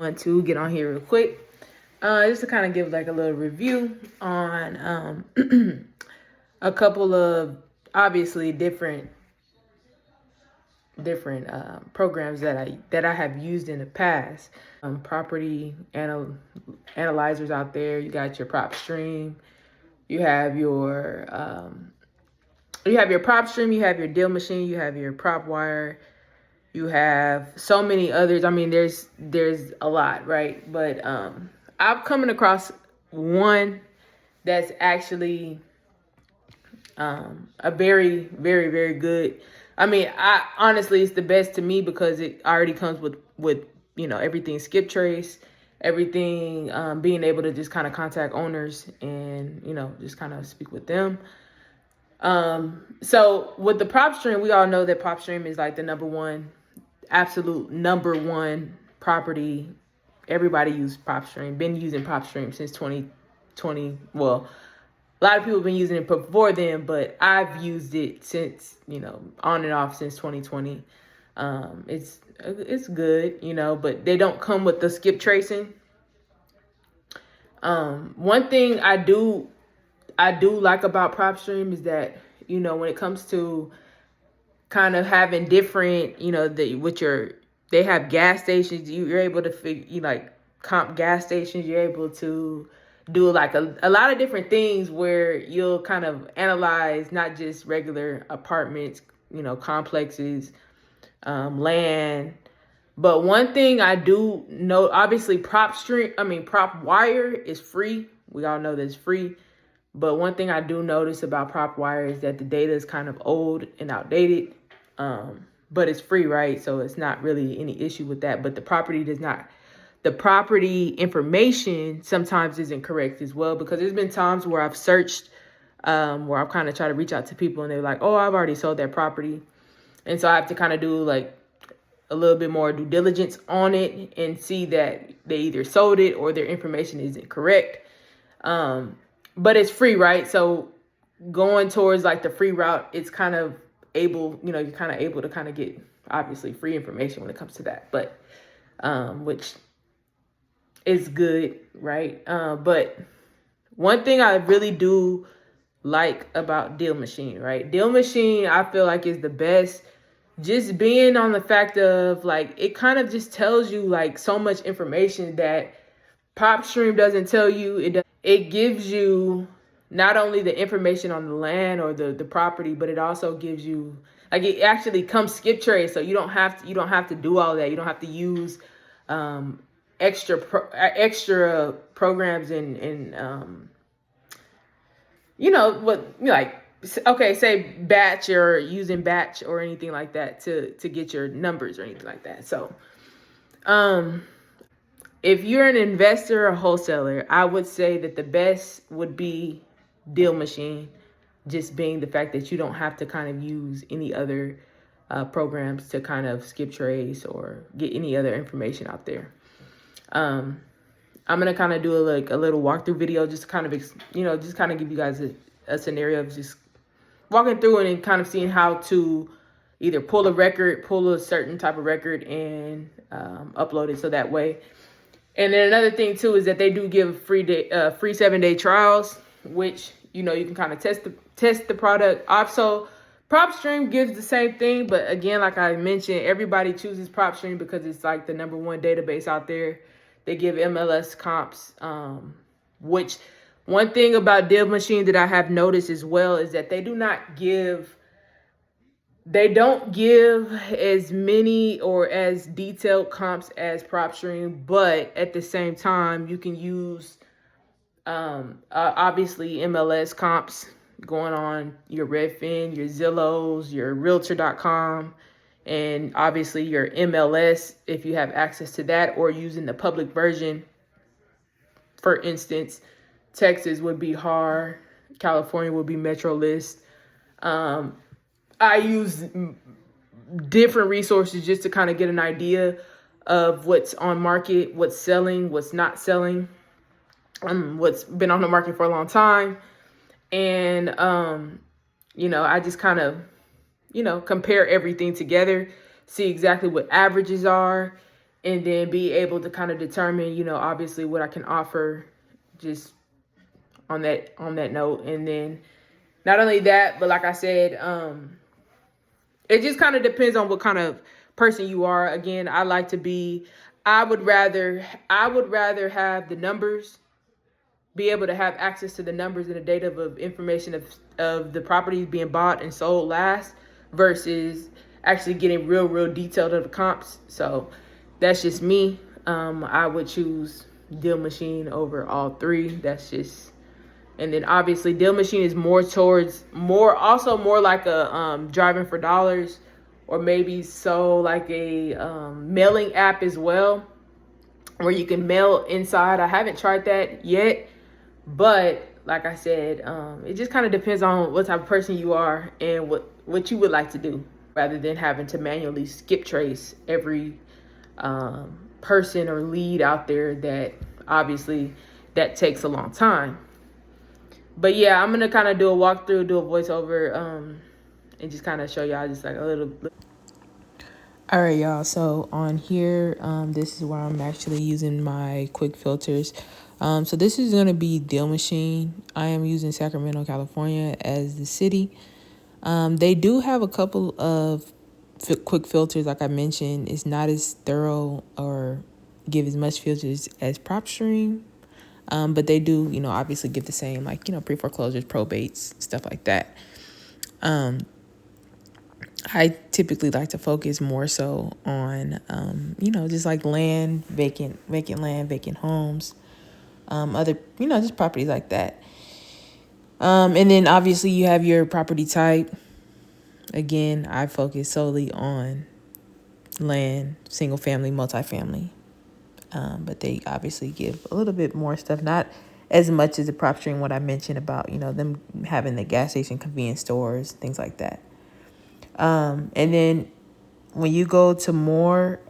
Want to get on here real quick, just to kind of give like a little review on a couple of obviously different programs that I have used in the past. Property analyzers out there. You got your PropStream. You have your PropStream. You have your Deal Machine. You have your Propwire. You have so many others. I mean, there's a lot, right? But I'm coming across one that's actually a very, very, very good. I mean, I honestly, it's the best to me because it already comes with everything skip trace, everything, being able to just kind of contact owners and just kind of speak with them. So with the PropStream, we all know that PropStream is like the absolute number one property. Everybody uses PropStream. Been using PropStream since 2020. Well, a lot of people have been using it before then, but I've used it since, on and off since 2020. It's good, but they don't come with the skip tracing. One thing I do like about PropStream is that, when it comes to kind of having different, they have gas stations. You're able to comp gas stations. You're able to do like a lot of different things where you'll kind of analyze not just regular apartments, complexes, land. But one thing I do know, obviously Propwire is free. We all know that it's free. But one thing I do notice about Propwire is that the data is kind of old and outdated. But it's free, right? So it's not really any issue with that. But the property information sometimes isn't correct as well, because there's been times where I've searched, where I've kind of tried to reach out to people and they're like, oh, I've already sold that property. And so I have to kind of do like a little bit more due diligence on it and see that they either sold it or their information isn't correct. But it's free, right? So going towards like the free route, it's kind of you're kind of able to kind of get obviously free information when it comes to that, but which is good, right? But one thing I really do like about Deal Machine, right? Deal Machine, I feel like is the best, just being on the fact of like, it kind of just tells you like so much information that PropStream doesn't tell you. It gives you not only the information on the land or the property, but it also gives you, like, it actually comes skip trace, so you don't have to do all that. You don't have to use extra programs and say batch or using batch or anything like that to get your numbers or anything like that. So if you're an investor or wholesaler, I would say that the best would be Deal Machine, just being the fact that you don't have to kind of use any other programs to kind of skip trace or get any other information out there. I'm gonna kind of do a little walkthrough video, just to kind of just kind of give you guys a scenario of just walking through it and kind of seeing how to either pull a certain type of record and upload it, so that way. And then another thing too is that they do give free 7-day trials, which you can kind of test the product. Also, PropStream gives the same thing, but again, like I mentioned, everybody chooses PropStream because it's like the number one database out there. They give MLS comps, which one thing about Deal Machine that I have noticed as well is that they don't give as many or as detailed comps as PropStream, but at the same time, you can use obviously MLS comps going on your Redfin, your Zillows, your Realtor.com, and obviously your MLS if you have access to that, or using the public version. For instance, Texas would be HAR, California would be MetroList. I use different resources just to kind of get an idea of what's on market, what's selling, what's not selling, what's been on the market for a long time. And, I just kind of, compare everything together, see exactly what averages are, and then be able to kind of determine, obviously what I can offer just on that note. And then not only that, but like I said, it just kind of depends on what kind of person you are. Again, I would rather have the numbers, be able to have access to the numbers and the data of information of the properties being bought and sold last, versus actually getting real detailed of the comps. So that's just me. I would choose Deal Machine over all three. That's just, and then obviously Deal Machine is more towards more like a driving for dollars, or maybe so like a mailing app as well, where you can mail inside. I haven't tried that yet, but like I said, it just kind of depends on what type of person you are and what you would like to do, rather than having to manually skip trace every person or lead out there. That obviously that takes a long time. But yeah, I'm gonna kind of do a walkthrough, do a voiceover, and just kind of show y'all just like a little. All right, y'all. So on here, this is where I'm actually using my quick filters. So this is gonna be Deal Machine. I am using Sacramento, California as the city. They do have a couple of quick filters, like I mentioned. It's not as thorough or give as much filters as PropStream. But they do, obviously give the same, like, pre-foreclosures, probates, stuff like that. I typically like to focus more so on, just like land, vacant land, vacant homes, other, just properties like that. And then obviously you have your property type. Again, I focus solely on land, single family, multifamily. But they obviously give a little bit more stuff, not as much as the PropStream, what I mentioned about, them having the gas station, convenience stores, things like that. And then when you go to more,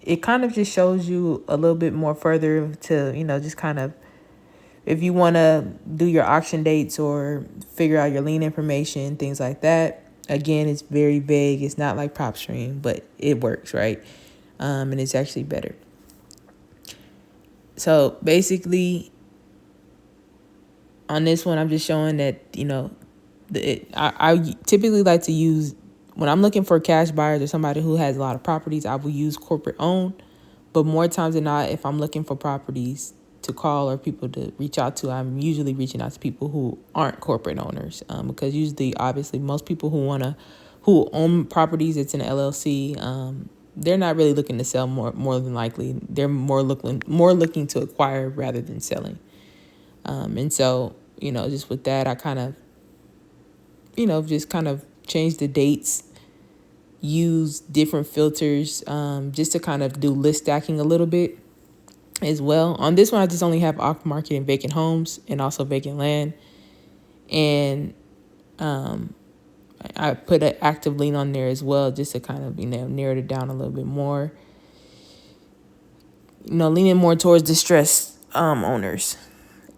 it kind of just shows you a little bit more further to, just kind of, if you want to do your auction dates or figure out your lien information, things like that. Again, it's very vague. It's not like PropStream, but it works, right? And it's actually better. So basically, on this one, I'm just showing that, I typically like to use, when I'm looking for cash buyers or somebody who has a lot of properties, I will use corporate owned. But more times than not, if I'm looking for properties to call or people to reach out to, I'm usually reaching out to people who aren't corporate owners, because usually, obviously, most people who own properties, it's an LLC. They're not really looking to sell. More than likely, they're more looking to acquire rather than selling. And so, just with that, I kind of, just kind of change the dates, use different filters, just to kind of do list stacking a little bit as well. On this one, I just only have off market and vacant homes, and also vacant land. And I put an active lien on there as well, just to kind of, narrow it down a little bit more. Leaning more towards distressed owners.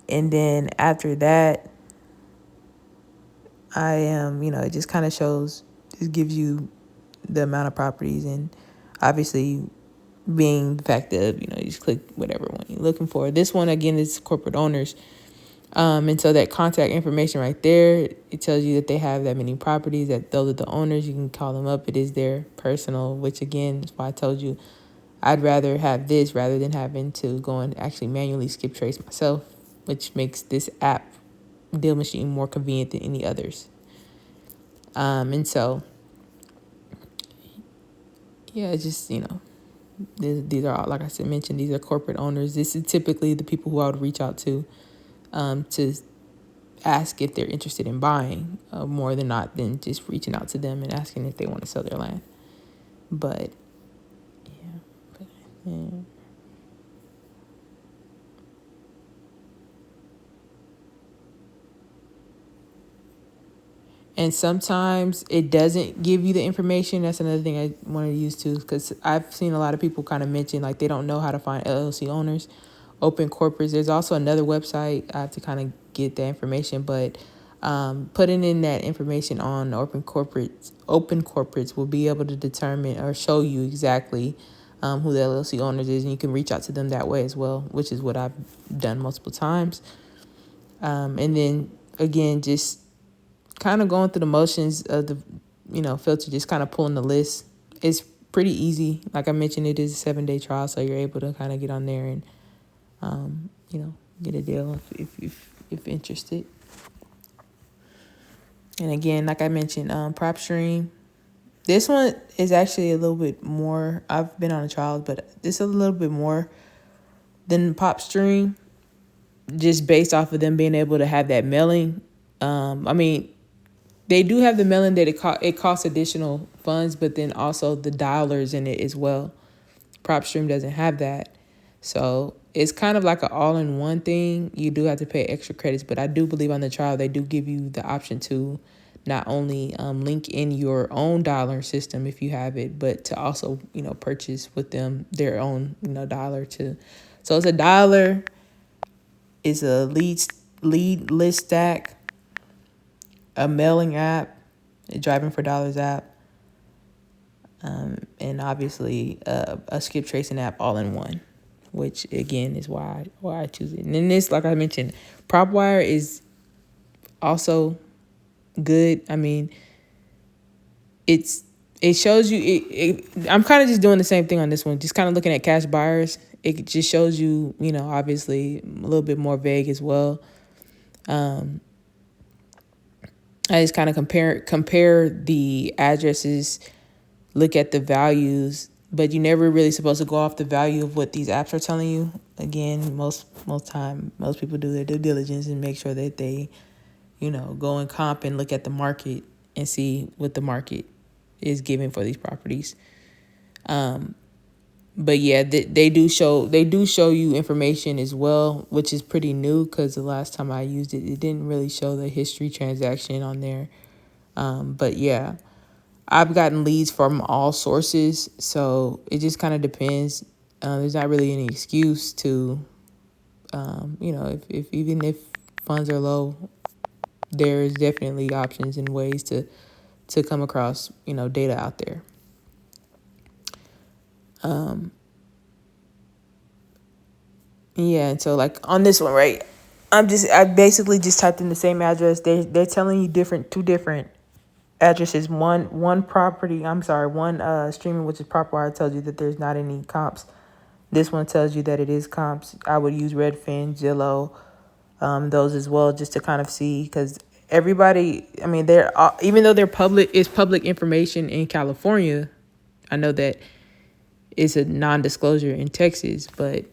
And then after that, I am, it just kind of just gives you the amount of properties, and obviously being the fact that, you just click whatever one you're looking for. This one, again, is corporate owners. And so that contact information right there, it tells you that they have that many properties, that those are the owners. You can call them up. It is their personal, which again is why I told you I'd rather have this rather than having to go and actually manually skip trace myself, which makes this app, Deal Machine, more convenient than any others. And so, yeah, it's just, these are all, like I said, mentioned, these are corporate owners. This is typically the people who I would reach out to ask if they're interested in buying, more than not than just reaching out to them and asking if they want to sell their land. But yeah. And sometimes it doesn't give you the information. That's another thing I wanted to use too, because I've seen a lot of people kind of mention like they don't know how to find LLC owners, open corporates. There's also another website I have to kind of get that information, but putting in that information on open corporates will be able to determine or show you exactly who the LLC owners is, and you can reach out to them that way as well, which is what I've done multiple times. And then again, just kind of going through the motions of the, filter, just kind of pulling the list. It's pretty easy. Like I mentioned, it is a 7-day trial, so you're able to kind of get on there and, get a deal if interested. And again, like I mentioned, PropStream. This one is actually a little bit more. I've been on a trial, but this is a little bit more than PropStream, just based off of them being able to have that mailing. They do have the mailing that it costs additional funds, but then also the dollars in it as well. PropStream doesn't have that. So it's kind of like an all-in-one thing. You do have to pay extra credits, but I do believe on the trial they do give you the option to not only link in your own dollar system if you have it, but to also, purchase with them their own, dollar too. So it's $1. It's a lead list stack, a mailing app, a driving for dollars app, and obviously a skip tracing app all in one, which again is why I choose it. And then this, like I mentioned, Propwire is also good. It shows you I'm kind of just doing the same thing on this one, just kind of looking at cash buyers. It just shows you, obviously a little bit more vague as well. I just kind of compare the addresses, look at the values, but you're never really supposed to go off the value of what these apps are telling you. Again, most people do their due diligence and make sure that they, go and comp and look at the market and see what the market is giving for these properties. But yeah, they do show you information as well, which is pretty new because the last time I used it, it didn't really show the history transaction on there. But yeah, I've gotten leads from all sources, so it just kind of depends. There's not really any excuse to, if even if funds are low, there's definitely options and ways to come across, data out there. Yeah, and so like on this one, right? I basically just typed in the same address. They're telling you two different addresses. One streaming, which is Propwire, tells you that there's not any comps. This one tells you that it is comps. I would use Redfin, Zillow, those as well, just to kind of see, because everybody, they're even though they're public, it's public information in California. I know that it's a non-disclosure in Texas, but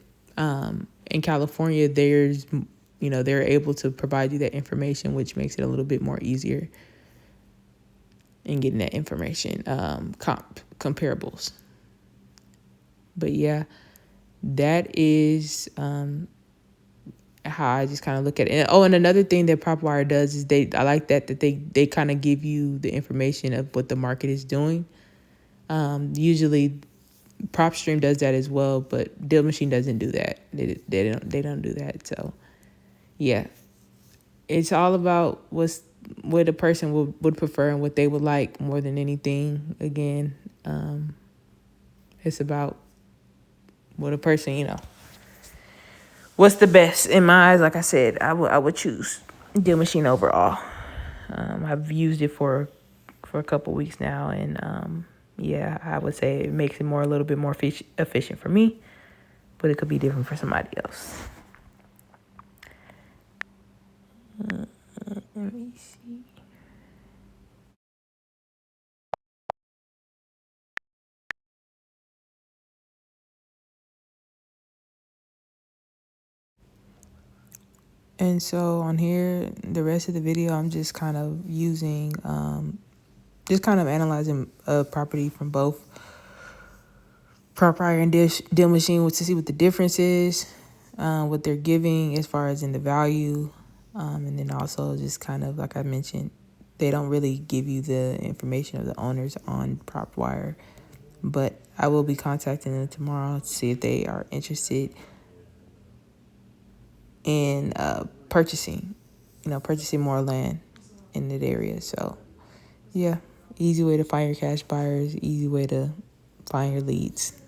in California, they're able to provide you that information, which makes it a little bit more easier in getting that information, comparables. But yeah, that is how I just kind of look at it. And another thing that Propwire does is I like that they kind of give you the information of what the market is doing. Usually PropStream does that as well, but Deal Machine doesn't do that. They don't do that. So yeah, it's all about what a person would prefer and what they would like more than anything. Again, it's about what a person, what's the best in my eyes. Like I said, I would choose Deal Machine overall. I've used it for a couple weeks now, and yeah, I would say it makes it a little bit more efficient for me, but it could be different for somebody else. Let me see. And so on here, the rest of the video, I'm just kind of using, just kind of analyzing a property from both Propwire and Deal Machine to see what the difference is, what they're giving as far as in the value. And then also just kind of, like I mentioned, they don't really give you the information of the owners on Propwire, but I will be contacting them tomorrow to see if they are interested in purchasing more land in that area. So yeah, easy way to find your cash buyers, easy way to find your leads.